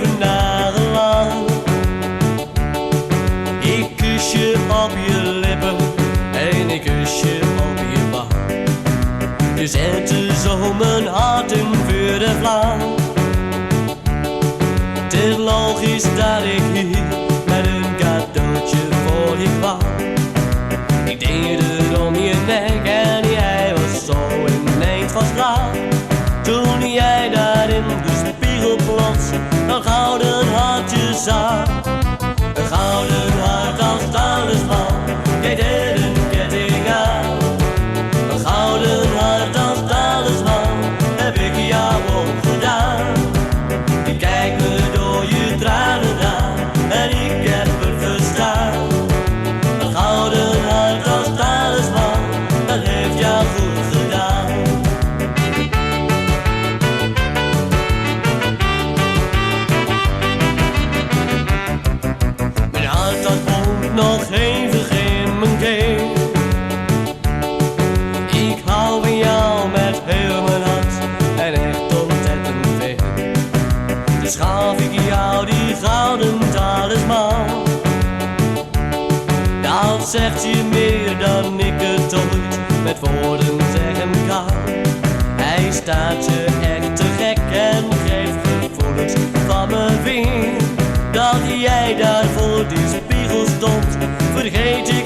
leven dagenlang. Ik kus je op je lippen en ik kus je op je wang. Je zette zo mijn hart in vuur en vlam. Het is logisch dat ik hier met een cadeautje voor je kwam. Ik deed het om je nek en jij was zo ineens van straal. Toen jij daar in de spiegel plots een gouden hartje zag. Een gouden hart als talisman, jij deed een ketting aan. Een gouden hart als talisman, heb ik jou ook gedaan. Ik kijk me door je tranen aan en ik heb het verstaan. Een gouden hart als talisman, dat heeft jou goed gedaan. Mijn hart dat woont nog hevig in mijn keel. Ik hou van jou met heel mijn hart en echt ontzettend veel. Dus gaf ik jou die gouden talisman. Dat zegt je meer dan ik het ooit met woorden zeggen kan. Hij staat je echt te gek en geeft gevoelens van me weer. Dat jij daar voor die spiegel stond, vergeet ik